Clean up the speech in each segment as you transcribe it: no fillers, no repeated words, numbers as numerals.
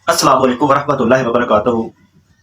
अस्सलाम वालेकुम वरहमतुल्लाहि वबरकातुहू।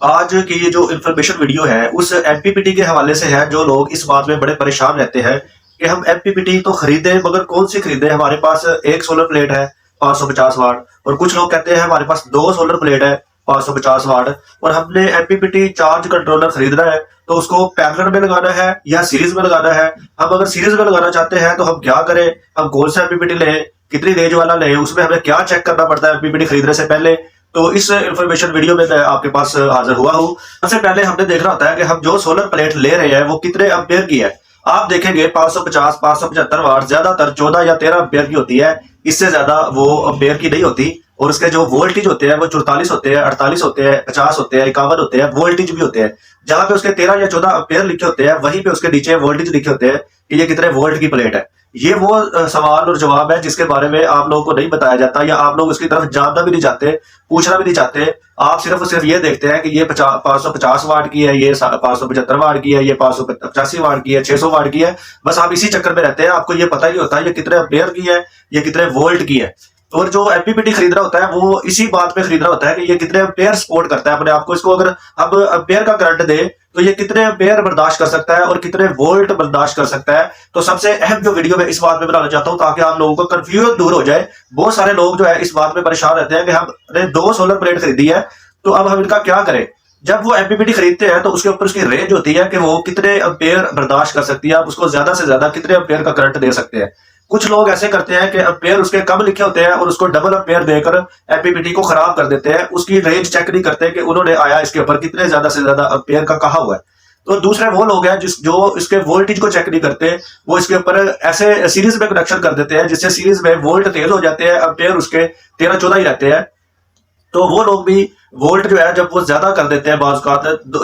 आज की ये जो इन्फॉर्मेशन वीडियो है उस एमपीपीटी के हवाले से है। जो लोग इस बात में बड़े परेशान रहते हैं कि हम एमपीपीटी तो खरीदे मगर कौन सी खरीदे। हमारे पास एक सोलर प्लेट है 550 वाट, और कुछ लोग कहते हैं हमारे पास दो सोलर प्लेट है 550 वाट, और हमने एमपीपीटी चार्ज कंट्रोलर खरीदना है तो उसको पैरेलल में लगाना है या सीरीज में लगाना है। हम अगर सीरीज में लगाना चाहते हैं तो हम क्या करें, हम कौन सा एमपीपीटी लें, कितनी रेंज वाला लें, उसमें हमें क्या चेक करना पड़ता है एमपीपीटी खरीदने से पहले। तो इस इंफॉर्मेशन वीडियो में मैं आपके पास हाजिर हुआ हूँ। सबसे पहले हमने देखना होता है कि हम जो सोलर प्लेट ले रहे हैं वो कितने एम्पेयर की है। आप देखेंगे 550 575 वाट ज्यादातर 14 या 13 एम्पेयर की होती है, इससे ज्यादा वो एम्पेयर की नहीं होती। और उसके जो वोल्टेज होते हैं वो 44 होते हैं, 48 होते हैं, 50 होते हैं, 51 होते हैं, वोल्टेज भी होते हैं। जहां पे उसके 13 या 14 एम्पेयर लिखे होते हैं वहीं पे उसके नीचे वोल्टेज लिखे होते हैं कि ये कितने वोल्ट की प्लेट है। ये वो सवाल और जवाब है जिसके बारे में आप लोगों को नहीं बताया जाता, या आप लोग उसकी तरफ जानना भी नहीं चाहते, पूछना भी नहीं चाहते। आप सिर्फ ये देखते हैं कि ये 550 वाट की है, ये 575 वाट की है, ये 585 वाट की है, 600 वाट की है। बस आप इसी चक्कर में रहते हैं, आपको ये पता ही होता है ये कितने एम्पेयर की है, ये कितने वोल्ट की है। और जो एमपीपीटी खरीदना होता है वो इसी बात पे खरीदना होता है कि ये कितने एम्पेयर सपोर्ट करता है अपने आप को। इसको अगर हम एम्पेयर का करंट दे तो ये कितने एम्पेयर बर्दाश्त कर सकता है और कितने वोल्ट बर्दाश्त कर सकता है। तो सबसे अहम जो वीडियो मैं इस बात में बनाना चाहता हूं ताकि आप लोगों को कंफ्यूजन दूर हो जाए। बहुत सारे लोग जो है इस बात में परेशान रहते हैं कि हमने दो सोलर प्लेट खरीदी है तो अब हम इनका क्या करें। जब वो एमपीपीटी खरीदते हैं तो उसके ऊपर उसकी रेंज होती है कि वो कितने एम्पेयर बर्दाश्त कर सकती है, आप उसको ज्यादा से ज्यादा कितने एम्पेयर का करंट दे सकते हैं। कुछ लोग ऐसे करते हैं कि एम्पेयर उसके कम लिखे होते हैं और उसको डबल एम्पेयर देकर एमपीपीटी को खराब कर देते हैं। उसकी रेंज चेक नहीं करते कि उन्होंने आया इसके ऊपर कितने ज्यादा से ज्यादा एम्पेयर का कहा हुआ है। तो दूसरे वो लोग हैं जो इसके वोल्टेज को चेक नहीं करते, वो इसके ऊपर ऐसे सीरीज में कनेक्शन कर देते हैं जिससे सीरीज में वोल्ट तेज हो जाते हैं, एम्पेयर उसके 13-14 ही रहते हैं। तो वो लोग भी वोल्ट जो है जब वो ज्यादा कर देते हैं, बाज का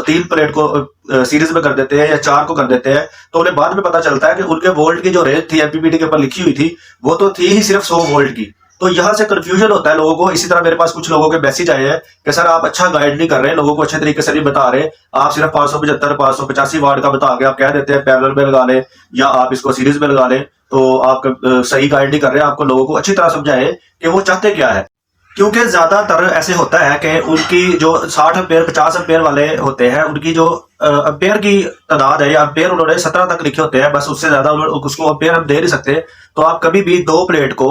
3 प्लेट को सीरीज में कर देते हैं या 4 को कर देते हैं, तो उन्हें बाद में पता चलता है कि उनके वोल्ट की जो रेंज थी एमपीपीटी के ऊपर लिखी हुई थी वो तो थी ही सिर्फ 100 वोल्ट की। तो यहाँ से कंफ्यूजन होता है लोगों को। इसी तरह मेरे पास कुछ लोगों के मैसेज आए हैं कि सर आप अच्छा गाइड नहीं कर रहे, लोगों को अच्छे तरीके से नहीं बता रहे, आप सिर्फ 575 585 वाट का बता के आप कह देते हैं पैरेलल में लगा लें या आप इसको सीरीज में लगा लें। तो आप सही गाइड नहीं कर रहे, आपको लोगों को अच्छी तरह समझाए कि वो चाहते क्या है। क्योंकि ज्यादातर ऐसे होता है कि उनकी जो 60 एम्पेयर 50 एम्पेयर वाले होते हैं उनकी जो एम्पेयर की तादाद है या एम्पेयर उन्होंने 17 तक लिखे होते हैं, बस उससे ज्यादा उसको एम्पेयर हम दे नहीं सकते। तो आप कभी भी दो प्लेट को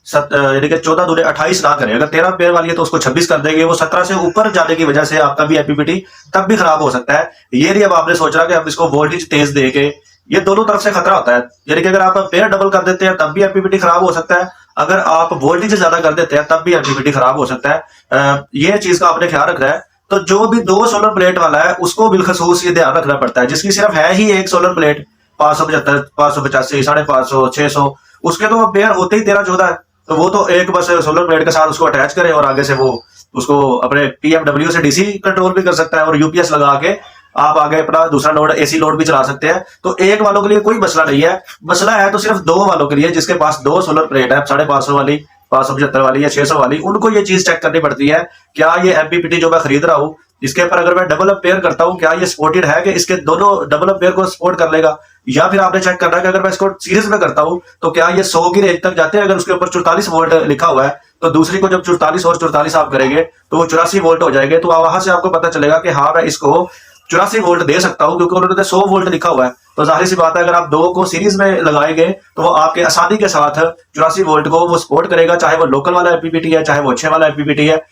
यानी कि 14 दूने 28 ना करें। अगर 13 एम्पेयर वाली है तो उसको 26 कर देंगे, वो 17 से ऊपर जाने की वजह से आपका भी एमपीपीटी तब भी खराब हो सकता है। ये नहीं अब आपने सोचा कि हम इसको वोल्टेज तेज दे के, ये दोनों तरफ से खतरा होता है। यानी कि अगर आप एम्पेयर डबल कर देते हैं तब भी एमपीपीटी खराब हो सकता है, अगर आप वोल्टेज ज्यादा कर देते हैं तब भी एमपीपीटी खराब हो सकता है। ये चीज का आपने ख्याल रखना है। तो जो भी दो सोलर प्लेट वाला है उसको बिलखसूस ये ध्यान रखना पड़ता है। जिसकी सिर्फ है ही एक सोलर प्लेट 575 585 550 600, उसके तो एम्पेयर होते ही 13-14 है। तो वो तो एक बस सोलर प्लेट के साथ उसको अटैच करे और आगे से वो उसको अपने पीएमडब्ल्यू से डीसी कंट्रोल भी कर सकता है, और यूपीएस लगा के आप आगे अपना दूसरा लोड एसी लोड भी चला सकते हैं। तो एक वालों के लिए कोई मसला नहीं है, मसला है तो सिर्फ दो वालों के लिए जिसके पास दो सोलर प्लेट है 550 वाली 575 वाली या 600 वाली। उनको ये चीज चेक करनी पड़ती है क्या ये एमपीपीटी जो मैं खरीद रहा हूँ इसके ऊपर अगर मैं डबल एम्पेयर करता हूँ क्या ये सपोर्टेड है कि इसके दोनों डबल एम्पेयर को सपोर्ट कर लेगा। या फिर आपने चेक करना है कि अगर मैं इसको सीरीज में करता हूँ तो क्या ये 100 की रेंज तक जाते हैं। अगर उसके ऊपर 44 वोल्ट लिखा हुआ है तो दूसरी को जब 44 और 44 आप करेंगे तो वो 84 वोल्ट हो जाएंगे। तो वहां से आपको पता चलेगा कि हाँ मैं इसको 84 वोल्ट दे सकता हूं क्योंकि उन्होंने 100 वोल्ट लिखा हुआ है। तो जाहिर सी बात है अगर आप दो को सीरीज में लगाएंगे तो वो आपके आसानी के साथ 84 वोल्ट को वो सपोर्ट करेगा, चाहे वो लोकल वाला एमपीपीटी है चाहे वो अच्छे वाला एमपीपीटी है।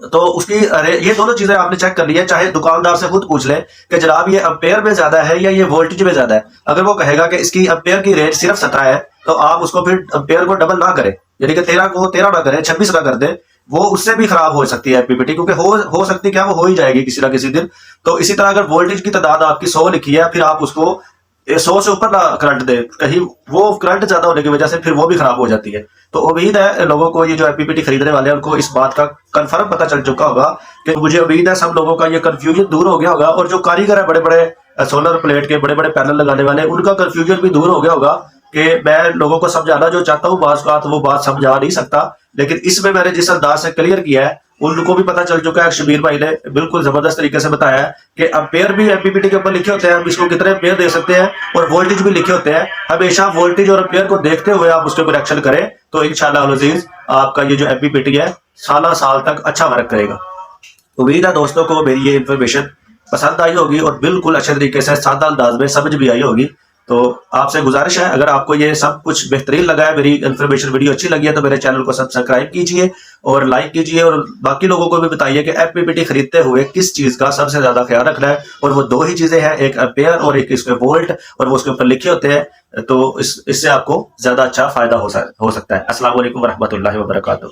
तो उसकी ये दोनों चीजें आपने चेक कर ली है। चाहे दुकानदार से खुद पूछ ले कि जनाब ये एम्पेयर में ज्यादा है या ये वोल्टेज में ज्यादा है। अगर वो कहेगा कि इसकी एम्पेयर की रेंज सिर्फ 17 है तो आप उसको फिर एम्पेयर को डबल ना करें, यानी कि 13 को 13 ना करें, 26 ना कर दे। वो उससे भी खराब हो सकती है एमपीपीटी, क्योंकि हो सकती क्या वो हो ही जाएगी किसी ना किसी दिन। तो इसी तरह अगर वोल्टेज की तादाद आपकी 100 लिखी है फिर आप उसको 100 से ऊपर ना करंट दे, कहीं वो करंट ज्यादा होने की वजह से फिर वो भी खराब हो जाती है। तो उम्मीद है लोगों को ये जो एमपीपीटी खरीदने वाले हैं उनको इस बात का कंफर्म पता चल चुका होगा कि मुझे उम्मीद है सब लोगों का ये कंफ्यूजन दूर हो गया होगा। और जो कारीगर है बड़े बड़े सोलर प्लेट के बड़े बड़े पैनल लगाने वाले उनका कंफ्यूजन भी दूर हो गया होगा कि मैं लोगों को समझाना जो चाहता हूँ बात वो बात समझा नहीं सकता। लेकिन इसमें मैंने जिस अंदाज से क्लियर किया है उनको भी पता चल चुका है। शबीर भाई ने बिल्कुल जबरदस्त तरीके से बताया है कि एम्पेयर भी एमपीपीटी के ऊपर लिखे होते हैं, हम इसको कितने एम्पेयर दे सकते हैं, और वोल्टेज भी लिखे होते हैं। हमेशा वोल्टेज और एम्पेयर को देखते हुए आप उसके ऊपर एक्शन करें, तो इंशाल्लाह अल अजीज आपका ये जो एमपीपीटी है साल तक अच्छा वर्क करेगा। उम्मीद है दोस्तों को मेरी ये इन्फॉर्मेशन पसंद आई होगी और बिल्कुल अच्छे तरीके से सादा अंदाज में समझ भी आई होगी। तो आपसे गुजारिश है, अगर आपको ये सब कुछ बेहतरीन लगा है, मेरी इन्फॉर्मेशन वीडियो अच्छी लगी है, तो मेरे चैनल को सब्सक्राइब कीजिए और लाइक कीजिए, और बाकी लोगों को भी बताइए कि एमपीपीटी खरीदते हुए किस चीज का सबसे ज्यादा ख्याल रखना है। और वो दो ही चीजें हैं, एक एम्पेयर और एक इसके वोल्ट, और वो उसके ऊपर लिखे होते हैं। तो इससे आपको ज्यादा अच्छा फायदा हो सकता है। अस्सलाम वालेकुम रहमतुल्लाहि व बरकातहू।